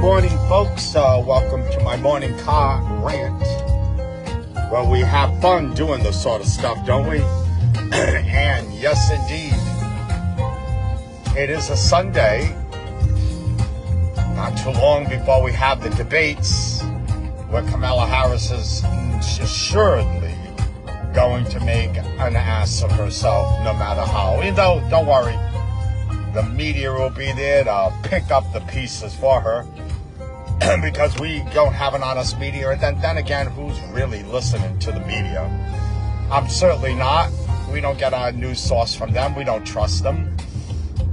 morning, folks. Welcome to my morning car rant. Well, we have fun doing this sort of stuff, don't we? And yes, indeed, it is a Sunday, not too long before we have the debates, where Kamala Harris is assuredly going to make an ass of herself, no matter how. You know, don't worry. The media will be there to pick up the pieces for her because we don't have an honest media. And then again, who's really listening to the media? I'm certainly not. We don't get our news source from them. We don't trust them.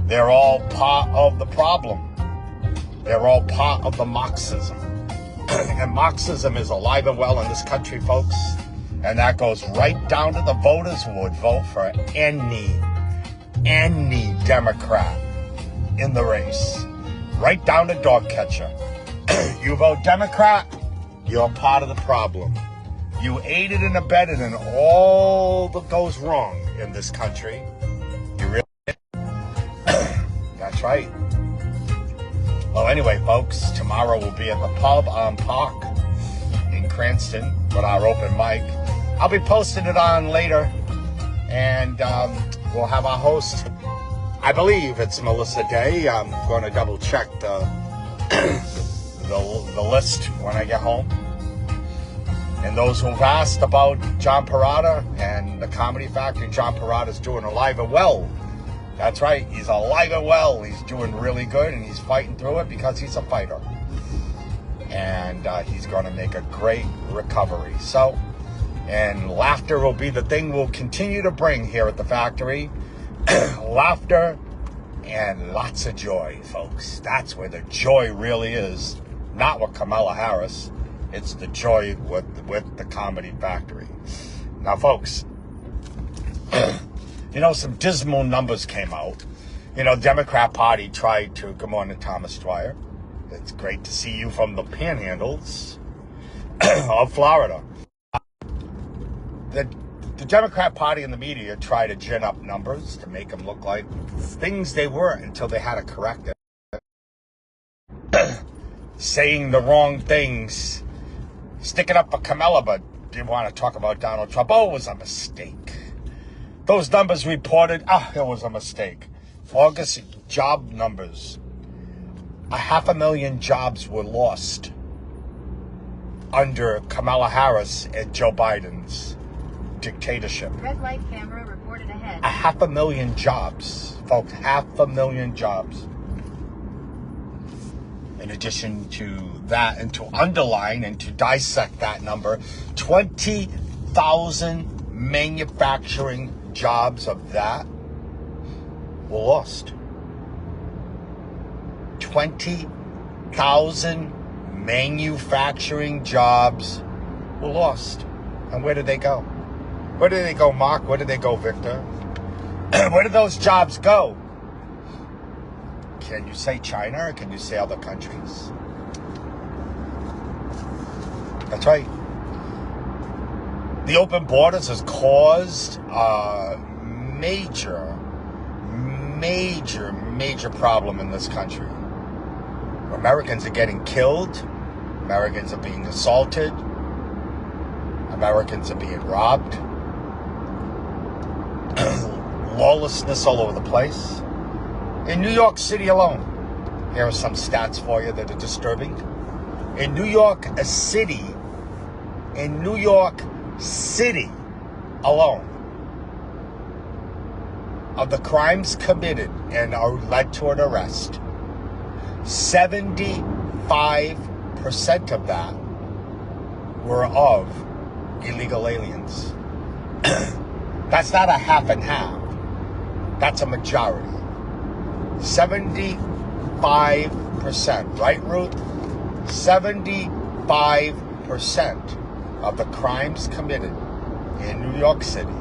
They're all part of the problem. They're all part of the Marxism. And Marxism is alive and well in this country, folks. And that goes right down to the voters who would vote for any Democrat in the race, right down to dog catcher. You vote Democrat, you're part of the problem. You aided and abetted in all that goes wrong in this country. You really did. That's right. Well, anyway, folks, tomorrow we'll be at the pub on Park in Cranston with our open mic. I'll be posting it on later, and we'll have our host. I believe it's Melissa Day. I'm going to double check the list when I get home. And those who've asked about John Parada and the Comedy Factory, John Parada's doing alive and well. That's right, he's alive and well. He's doing really good, and he's fighting through it because he's a fighter. And he's going to make a great recovery. So, and laughter will be the thing we'll continue to bring here at the factory. Laughter and lots of joy, folks. That's where the joy really is. Not with Kamala Harris. It's the joy with the Comedy Factory. Now, folks, you know, some dismal numbers came out. You know, Democrat Party tried to... Good morning, Thomas Dwyer. It's great to see you from the panhandles of Florida. The Democrat Party and the media try to gin up numbers to make them look like things they weren't until they had to correct it. Saying the wrong things, sticking up for Kamala, but didn't want to talk about Donald Trump. Oh, it was a mistake. Those numbers reported, it was a mistake. August job numbers, 500,000 jobs were lost under Kamala Harris and Joe Biden's dictatorship. Red light camera reported ahead. 500,000 jobs, folks. 500,000 jobs. In addition to that, and to underline and to dissect that number, 20,000 manufacturing jobs of that were lost. 20,000 manufacturing jobs were lost. And where did they go? Where did they go, Mark? Where did they go, Victor? Where did those jobs go? Can you say China, or can you say other countries? That's right. The open borders has caused a major problem in this country. Americans are getting killed. Americans are being assaulted. Americans are being robbed. Lawlessness all over the place. In New York City alone, here are some stats for you that are disturbing. In New York City alone, of the crimes committed and are led to an arrest, 75% of that were of illegal aliens. That's not a half and half. That's a majority. 75%, right, Ruth? 75% of the crimes committed in New York City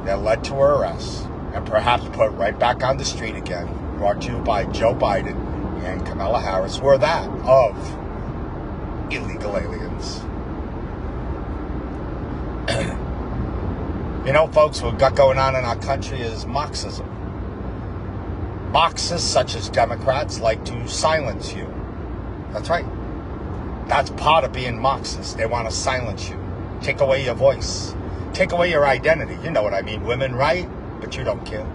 that led to her arrest and perhaps put right back on the street again, brought to you by Joe Biden and Kamala Harris, were that of illegal aliens. You know, folks, what we've got going on in our country is Marxism. Marxists, such as Democrats, like to silence you. That's right. That's part of being Marxist. They want to silence you, take away your voice, take away your identity. You know what I mean. Women right, but you don't care.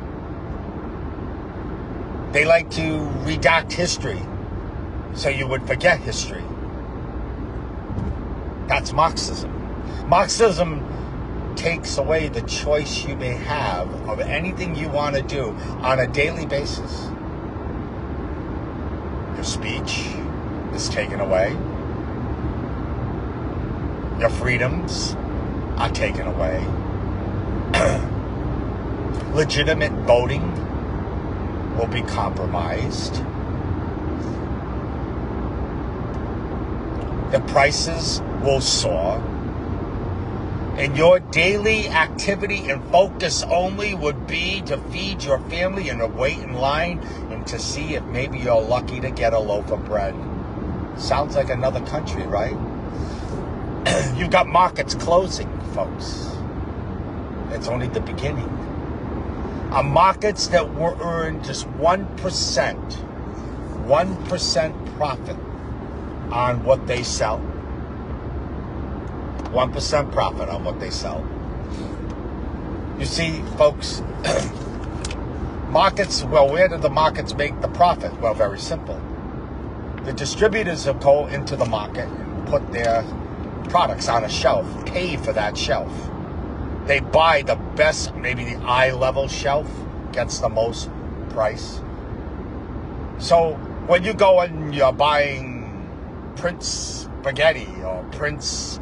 They like to redact history so you would forget history. That's Marxism. Marxism takes away the choice you may have of anything you want to do on a daily basis. Your speech is taken away. Your freedoms are taken away. Legitimate voting will be compromised. The prices will soar. And your daily activity and focus only would be to feed your family and to wait in line and to see if maybe you're lucky to get a loaf of bread. Sounds like another country, right? You've got markets closing, folks. It's only the beginning. Markets that will earn just 1% profit on what they sell. 1% profit on what they sell. You see, folks, markets, well, where do the markets make the profit? Well, very simple. The distributors will go into the market and put their products on a shelf, pay for that shelf. They buy the best, maybe the eye-level shelf gets the most price. So when you go and you're buying Prince spaghetti or Prince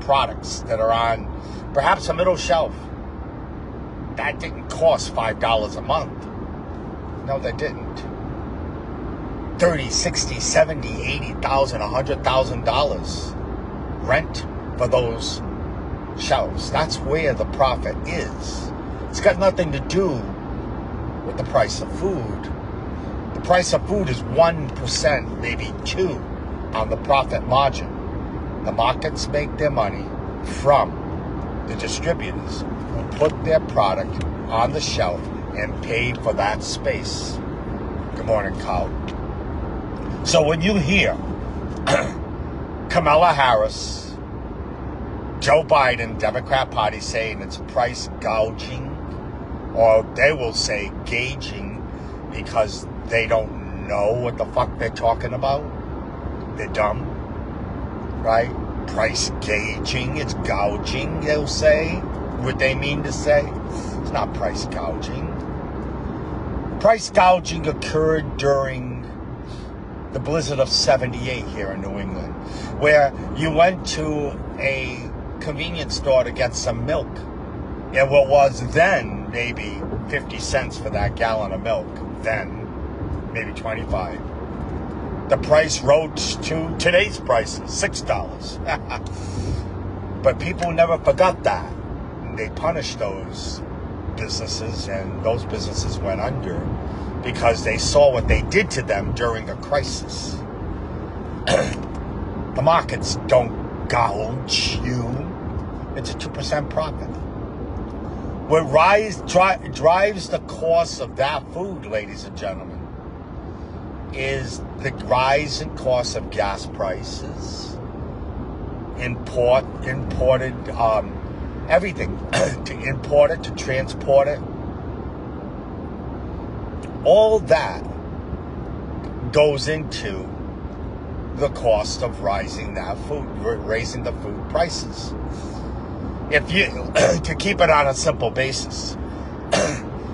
products that are on perhaps a middle shelf, that didn't cost $5 a month. No, they didn't. $30, $60, $70, $80,000, $100,000 rent for those shelves. That's where the profit is. It's got nothing to do with the price of food. The price of food is 1%, maybe 2% on the profit margin. The markets make their money from the distributors who put their product on the shelf and pay for that space. Good morning, Carl. So when you hear Kamala Harris, Joe Biden, Democrat Party saying it's price gouging, or they will say gauging because they don't know what the fuck they're talking about. They're dumb. Right? Price gauging, it's gouging, they'll say. What they mean to say? It's not price gouging. Price gouging occurred during the blizzard of 78 here in New England, where you went to a convenience store to get some milk. And what was then maybe 50 cents for that gallon of milk, then maybe 25. The price rose to today's prices, $6. But people never forgot that. They punished those businesses, and those businesses went under because they saw what they did to them during a crisis. The markets don't gouge you. It's a 2% profit. What drives the cost of that food, ladies and gentlemen, is the rise in cost of gas prices, imported, everything, to import it, to transport it. All that goes into the cost of raising the food prices. If you, to keep it on a simple basis,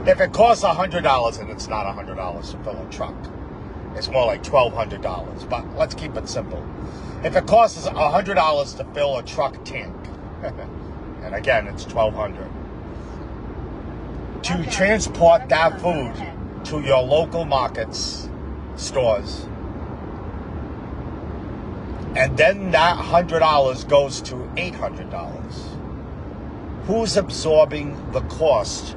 if it costs $100 and it's not $100 to fill a truck, it's more like $1,200. But let's keep it simple. If it costs $100 to fill a truck tank, and again, it's $1,200 to transport that food to your local markets, stores, and then that $100 goes to $800. Who's absorbing the cost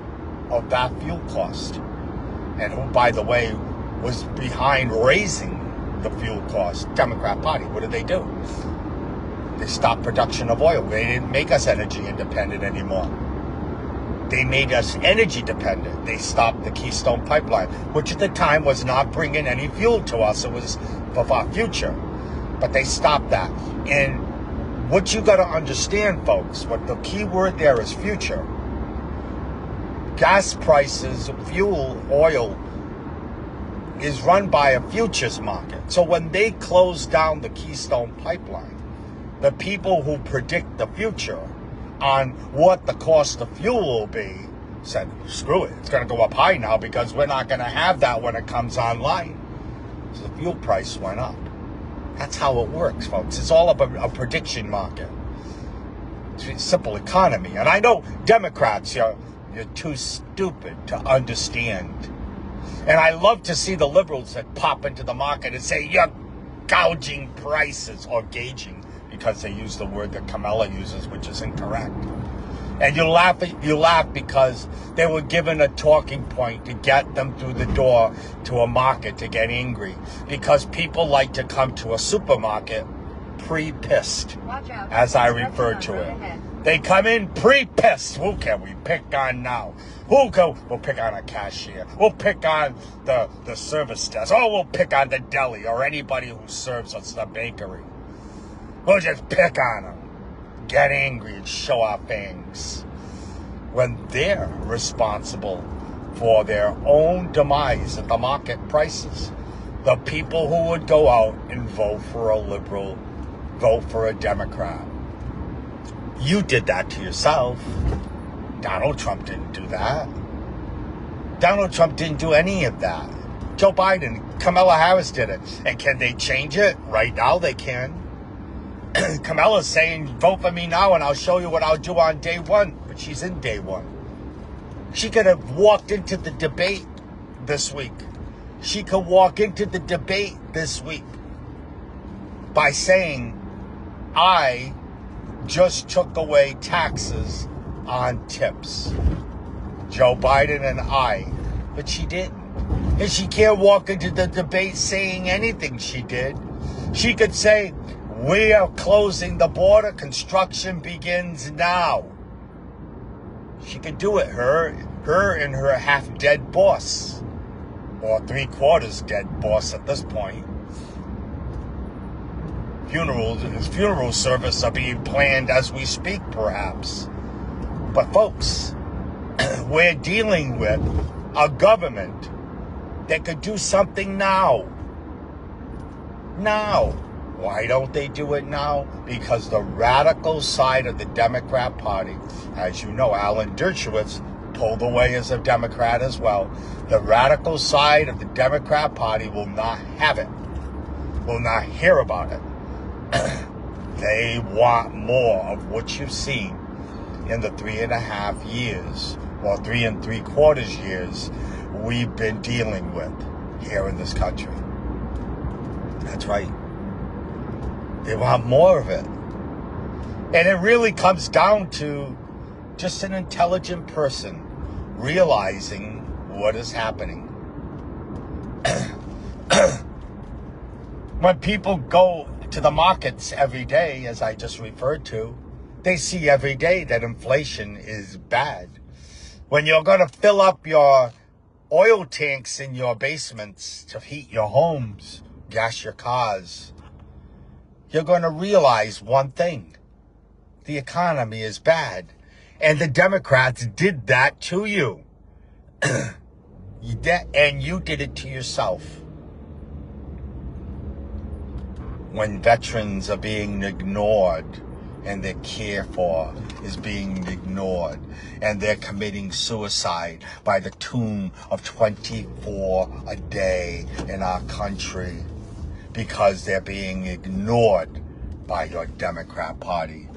of that fuel cost? And who, by the way, was behind raising the fuel cost? Democrat Party. What did they do? They stopped production of oil. They didn't make us energy independent anymore. They made us energy dependent. They stopped the Keystone Pipeline, which at the time was not bringing any fuel to us. It was for our future. But they stopped that. And what you got to understand, folks, what the key word there is future. Gas prices, fuel, oil is run by a futures market. So when they closed down the Keystone Pipeline, the people who predict the future on what the cost of fuel will be said, screw it, it's going to go up high now because we're not going to have that when it comes online. So the fuel price went up. That's how it works, folks. It's all about a prediction market. It's a simple economy. And I know Democrats, you're too stupid to understand. And I love to see the liberals that pop into the market and say, you're gouging prices, or gauging, because they use the word that Kamala uses, which is incorrect. And you laugh because they were given a talking point to get them through the door to a market to get angry. Because people like to come to a supermarket pre-pissed, as I refer to it. They come in pre-pissed. Who can we pick on now? We'll pick on a cashier. We'll pick on the service desk. Oh, we'll pick on the deli or anybody who serves us, the bakery. We'll just pick on them. Get angry and show our fangs when they're responsible for their own demise at the market prices. The people who would go out and vote for a liberal, vote for a Democrat. You did that to yourself. Donald Trump didn't do that. Donald Trump didn't do any of that. Joe Biden, Kamala Harris did it. And can they change it? Right now they can. Kamala's saying, vote for me now and I'll show you what I'll do on day one. But she's in day one. She could have walked into the debate this week. She could walk into the debate this week by saying, I just took away taxes on tips. Joe Biden and I. But she didn't. And she can't walk into the debate saying anything she did. She could say, we are closing the border. Construction begins now. She could do it. Her and her half-dead boss, or three-quarters dead boss at this point. Funeral service are being planned as we speak, perhaps. But folks, we're dealing with a government that could do something now. Now. Why don't they do it now? Because the radical side of the Democrat Party, as you know, Alan Dershowitz pulled away as a Democrat as well. The radical side of the Democrat Party will not have it, will not hear about it. They want more of what you've seen in the 3.5 years, or 3 3/4 years we've been dealing with here in this country. That's right. They want more of it. And it really comes down to just an intelligent person realizing what is happening. When people go to the markets every day, as I just referred to, they see every day that inflation is bad. When you're going to fill up your oil tanks in your basements to heat your homes, gas your cars, you're going to realize one thing. The economy is bad. And the Democrats did that to you. And you did it to yourself. When veterans are being ignored and their care for is being ignored and they're committing suicide by the tune of 24 a day in our country, because they're being ignored by your Democrat Party.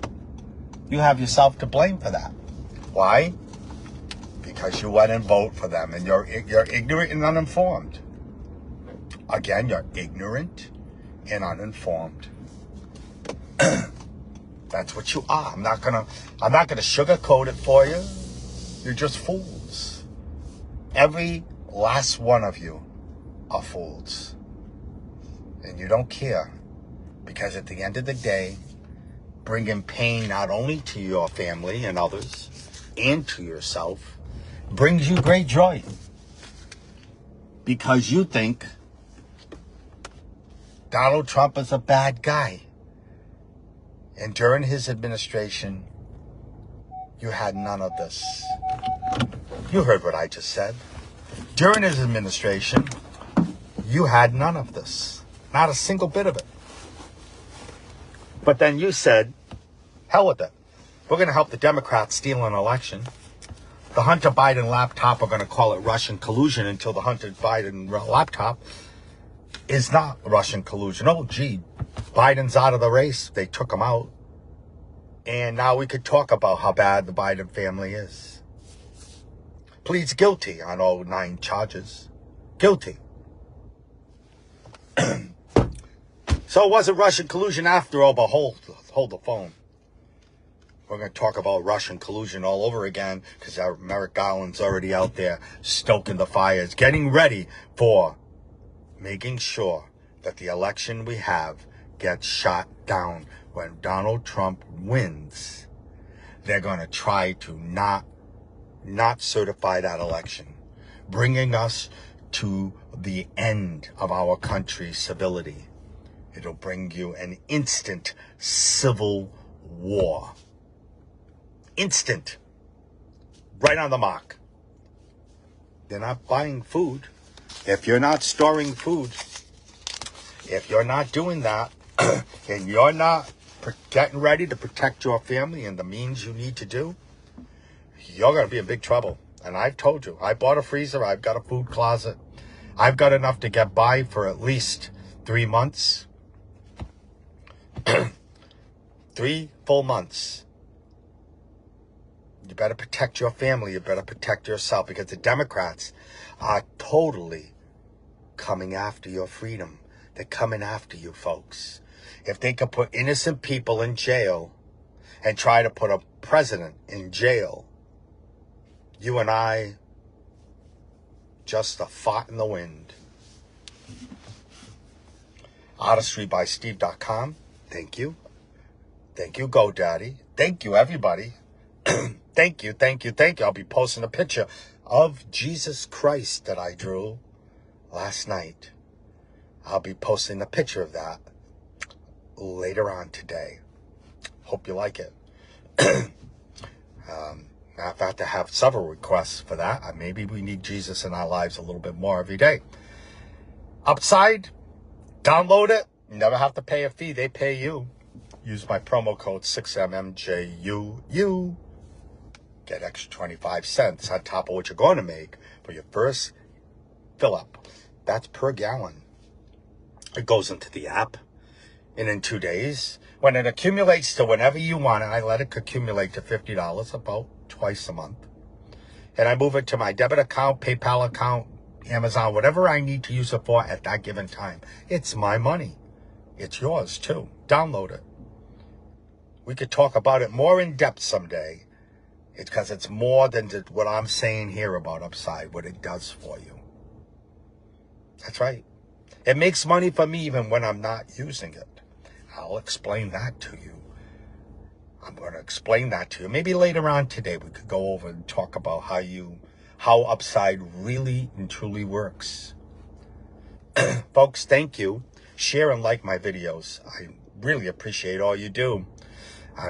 You have yourself to blame for that. Why? Because you went and vote for them, and you're ignorant and uninformed. Again, you're ignorant and uninformed. That's what you are. I'm not gonna sugarcoat it for you. You're just fools. Every last one of you are fools. And you don't care, because at the end of the day, bringing pain not only to your family and others and to yourself brings you great joy, because you think Donald Trump is a bad guy. And during his administration, you had none of this. You heard what I just said. During his administration, you had none of this. Not a single bit of it. But then you said, hell with it. We're going to help the Democrats steal an election. The Hunter Biden laptop, are going to call it Russian collusion until the Hunter Biden laptop is not Russian collusion. Oh, gee, Biden's out of the race. They took him out. And now we could talk about how bad the Biden family is. Pleads guilty on all 9 charges. Guilty. So it wasn't Russian collusion after all, but hold the phone. We're going to talk about Russian collusion all over again because Merrick Garland's already out there stoking the fires, getting ready for making sure that the election we have gets shot down. When Donald Trump wins, they're going to try to not certify that election, bringing us to the end of our country's civility. It'll bring you an instant civil war. Instant. Right on the mark. They're not buying food. If you're not storing food, if you're not doing that, and you're not getting ready to protect your family and the means you need to do, you're going to be in big trouble. And I've told you, I bought a freezer. I've got a food closet. I've got enough to get by for at least 3 months. 3 full months. You better protect your family. You better protect yourself because the Democrats are totally coming after your freedom. They're coming after you, folks. If they could put innocent people in jail and try to put a president in jail, you and I, just a fart in the wind. ArtistryBySteve.com. Thank you. Thank you, GoDaddy. Thank you, everybody. Thank you. I'll be posting a picture of Jesus Christ that I drew last night. I'll be posting a picture of that later on today. Hope you like it. I've had to have several requests for that. Maybe we need Jesus in our lives a little bit more every day. Upside, download it. You never have to pay a fee. They pay you. Use my promo code 6MMJUU. Get extra 25 cents on top of what you're going to make for your first fill up. That's per gallon. It goes into the app. And in 2 days, when it accumulates to whenever you want it, I let it accumulate to $50 about twice a month. And I move it to my debit account, PayPal account, Amazon, whatever I need to use it for at that given time. It's my money. It's yours too. Download it. We could talk about it more in depth someday. It's because it's more than what I'm saying here about Upside, what it does for you. That's right. It makes money for me even when I'm not using it. I'll explain that to you. I'm going to explain that to you. Maybe later on today we could go over and talk about how Upside really and truly works. Folks, thank you. Share and like my videos. I really appreciate all you do.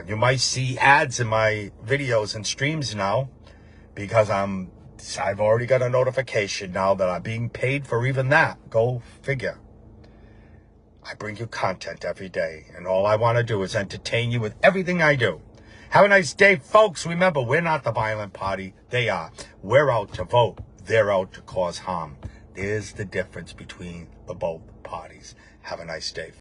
You might see ads in my videos and streams now because I've already got a notification now that I'm being paid for even that. Go figure. I bring you content every day, and all I want to do is entertain you with everything I do. Have a nice day, folks. Remember, we're not the violent party. They are. We're out to vote. They're out to cause harm. There's the difference between the both parties. Have a nice day.